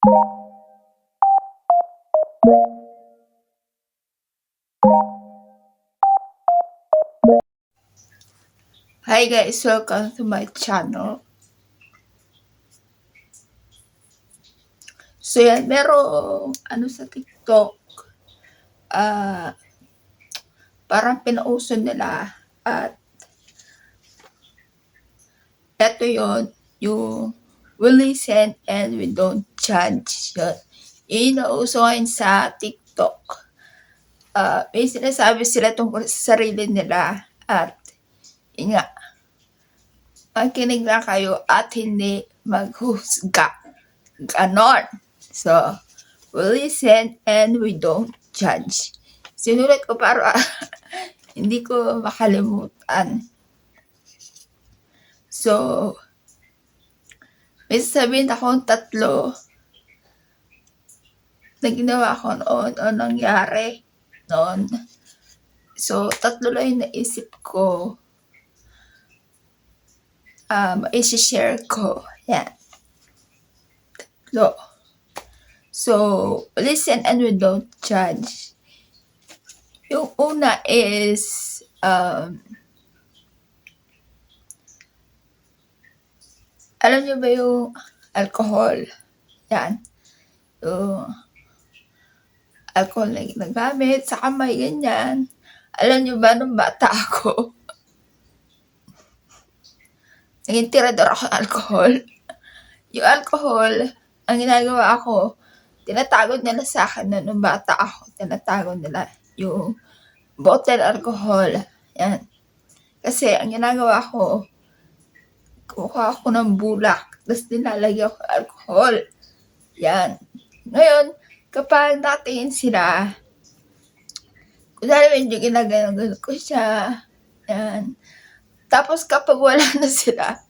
Hi guys, welcome to my channel. So yan, merong sa TikTok, parang pinauso nila at eto yon yung we listen and we don't judge. Yun. Yung nauso ngayon sa TikTok. May sinasabi sila tungkol sa sarili nila at yun nga, makinig lang kayo at hindi maghusga. Ganon. So, we listen and we don't judge. Sinulat ko para hindi ko makalimutan. So, may sasabihin akong 3 na ginawa ko noon o nangyari noon. So, 3 lang yung naisip ko. I-share ko. Yan. 3. So, listen and we don't judge. Yung una is, alam niyo ba yung alcohol? Yan. Yung alcohol na ginagamit sa kamay, ganyan. Alam niyo ba, nung bata ako, naging tirador ako ng alcohol. Yung alcohol, ang ginagawa ko, tinatago nila sa akin nung bata ako. Tinatago nila yung bottle alcohol. Yan. Kasi ang ginagawa ko, kukuha ako ng bulak, tapos nilalagyan ko alcohol. Yan. Ngayon, kapag nakatingin sila, kunwari medyo ginagano ko siya. Yan. Tapos kapag wala na sila,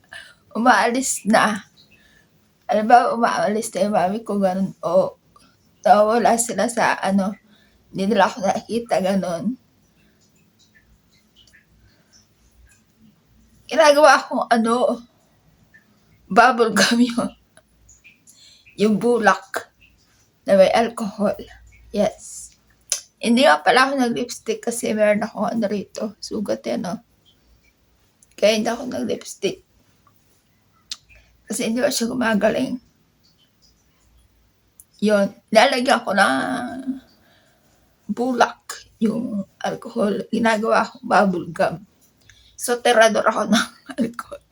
umaalis na. Alam ba, umaalis na yung mami ko, ganun. O, nawawala sila sa hindi nila ako nakikita, ganun. Ginagawa akong bubble gum yun. Yung bulak na may alcohol. Yes. Hindi nga pala ako nag-lipstick kasi meron ako rito. Sugat yan, Kaya hindi ako nag-lipstick. Kasi hindi ko siya gumagaling. Yun. Lalagyan ko ng bulak yung alcohol. Ginagawa akong bubble gum. So, tirador ako ng alcohol.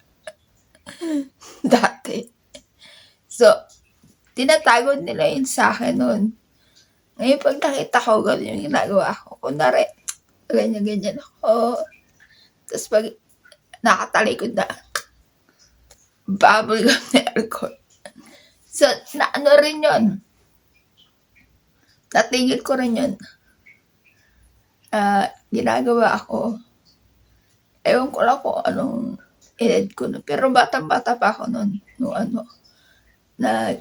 Dati. So, tinatago nila yun sa akin nun. Ngayon, pag nakita ko, gano'n yung ginagawa ko. Kunwari, ganyan-ganyan ako. Tapos pag nakatalikod na, bubble gum na alcohol. So, rin yun. Natigil ko rin yun. Ginagawa ako. Ewan ko lang kung anong edad ko nun. Pero batang-bata pa ako nun. Na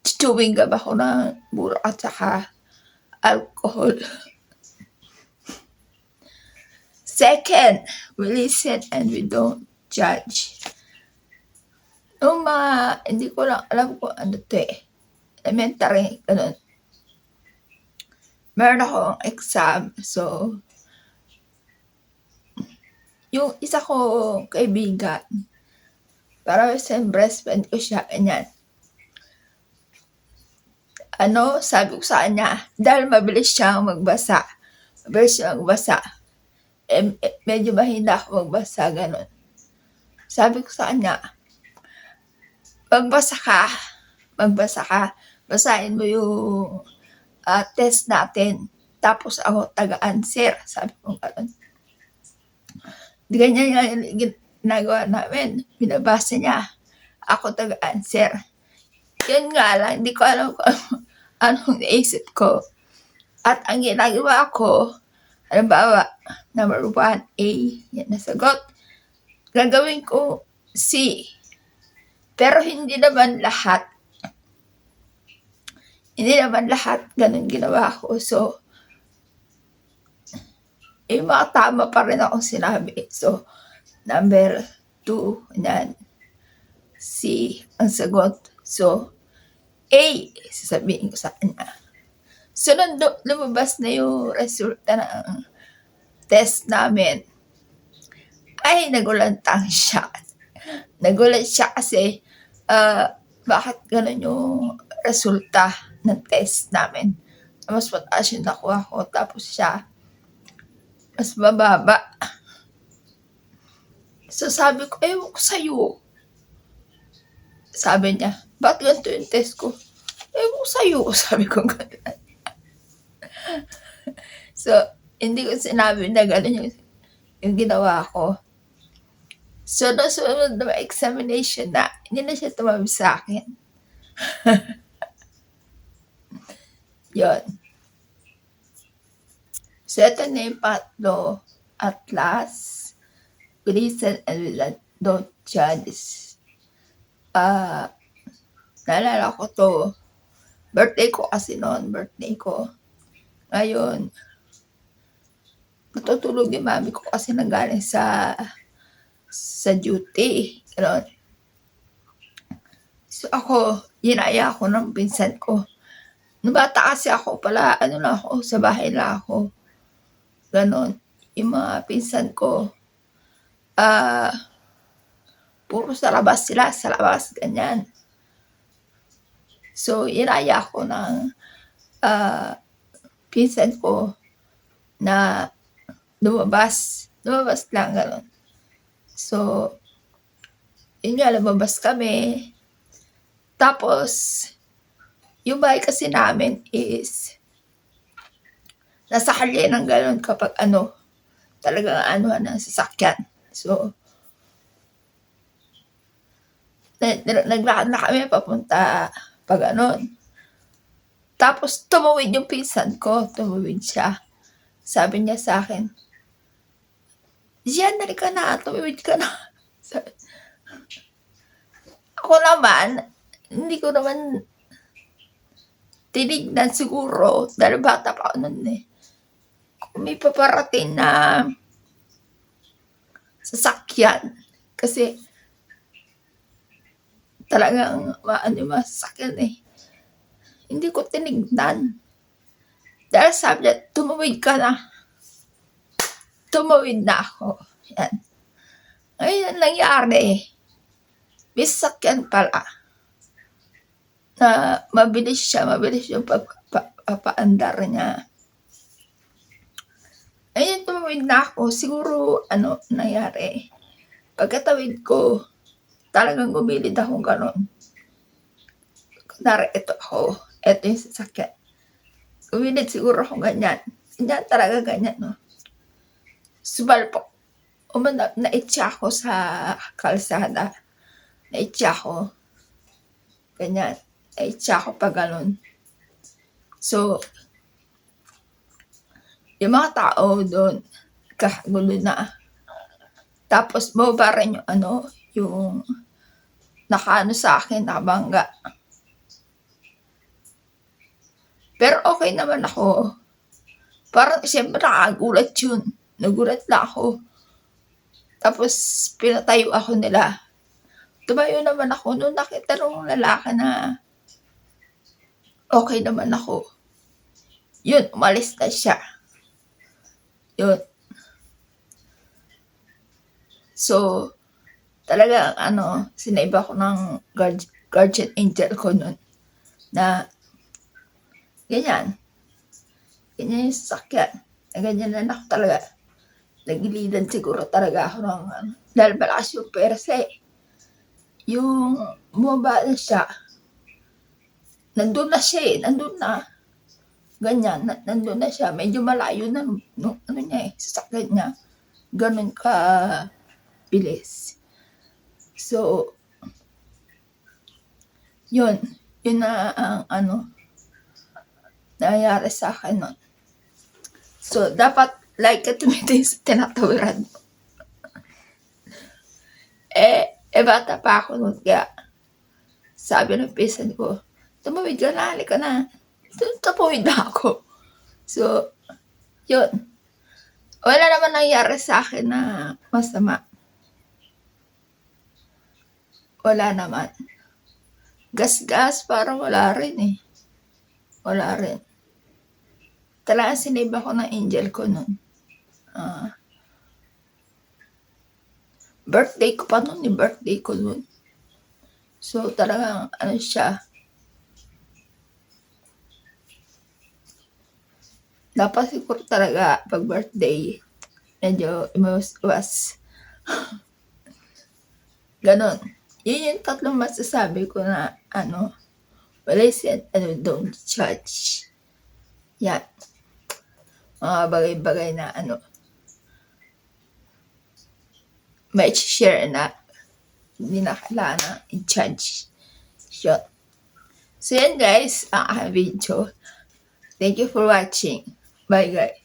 chewing gum ako ng burak at saka alcohol. Second, we listen and we don't judge. Nung hindi ko lang alam kung elementary, ganun. Meron akong exam. So, yung isa ko kaibigan, para sa best friend ko siya, ganyan. Sabi ko sa kanya, dahil mabilis siya magbasa. Medyo mahina ako magbasa, ganun. Sabi ko sa kanya, magbasa ka, basahin mo yung test natin. Tapos ako taga-answer. Sabi ko ganun. Ganyan yung ginagawa namin. Binabasa niya. Ako taga-answer. Yun nga lang, hindi ko alam kung anong naisip ko. At ang ginagawa ko, halimbawa, number 1, A, yan nasagot. Gagawin ko C. Pero hindi naman lahat. Ganun ginawa ko. So, mga tama pa rin akong sinabi. So, number 2, yan. C ang sagot. So, A, sasabihin ko sa kanya. So, nung lumabas na yung resulta ng test namin, ay nagulantang siya. Nagulat siya kasi bakit ganun yung resulta ng test namin. Mas mataas yung nakuha ko, tapos siya mas mababa. So sabi ko, ewan ko sa'yo. Sabi niya, ba't ganito yung test ko? Ewan ko sa'yo. Sabi ko gano'n. So, hindi ko sinabi na gano'n yung ginawa ko. So, nasunod na examination na, hindi na siya tumabi sa akin. Yun. So, ito na yung patlo. Atlas, Gleason, and Don't Judge. Naalala ko to. Birthday ko kasi noon. Birthday ko. Ngayon, natutulog yung mami ko kasi nanggaling sa duty. Gano'n. So, ako, ginaya ako ng pinsan ko. Nung bata kasi ako pala, sa bahay lang ako. Ganon. Yung mga pinsan ko, puro sa labas sila, sa labas, ganyan. So, inaya ko ng pinsan ko na lumabas lang, ganon. So, yun nga, lumabas kami. Tapos, yung bahay kasi namin is nasa kalye ng gano'n kapag talagang ng sasakyan. So, naglakad na kami papunta pa gano'n. Tapos, tumawid yung pinsan ko. Tumawid siya. Sabi niya sa akin, Gian, dali ka na. Tumawid ka na. Ako naman, hindi ko naman tinignan siguro. Dahil bata pa ako nun eh. Kung may paparating na sasakyan. Kasi, talagang masakyan eh. Hindi ko tinignan. Dahil sabi niya, tumawid ka na. Tumawid na ako. Yan. Ngayon ang nangyari, may sasakyan pala na mabilis yung papaandar niya. Ayun, tumawid na ako. Siguro, nangyari. Pagkatawid ko, talagang gumilid ako gano'n. Kunwari, ito yung sasakyan. Gumilid siguro ako ganyan. Ganyan talaga, ganyan, no? Subalpok. Naitsa ako sa kalsada. Naitsa ako. Ganyan. Naitsa ako pa gano'n. So, yung mga tao doon, kagulo na. Tapos, mababa rin yung nakaano sa akin, nakabangga. Pero okay naman ako. Parang, siyempre, nakagulat yun. Nagulat na ako. Tapos, pinatayo ako nila. Tumayo naman ako. Nung nakita nung lalaki na okay naman ako, yun, umalis na siya. Yun. So, talaga, sinaiba ko ng guardian angel ko nun. Na, ganyan. Ganyan yung sasakyan. Na ganyan na ako talaga. Nagilidan siguro talaga ako ng, dahil malakas yung perse. Yung bumaba na siya, nandun na siya eh, nandun na. Ganyan, nandun na siya. Medyo malayo na nung sasakyan niya. Ganun ka bilis. So, yun na ang nangyari sa akin nun. So, dapat like ka tumitin sa tinatawiran mo. Bata pa ako nun, kaya sabi ng pinsan ko, tumawid ka na, halika na. Tumawid na ako. So, yun. Wala naman nangyari sa akin na masama. Wala naman. gas-gas, parang wala rin eh. Wala rin. Talagang sinave ako ng angel ko nun. Birthday ko pa nun, birthday ko nun. So talagang ano siya, dapat siguro talaga pag birthday, medyo was ganon. Yun yung tatlong masasabi ko na what I said, don't judge. Yan. Mga bagay-bagay na may share na hindi na kailangan i-judge. So yan guys, ang aking video. Thank you for watching. Bye guys.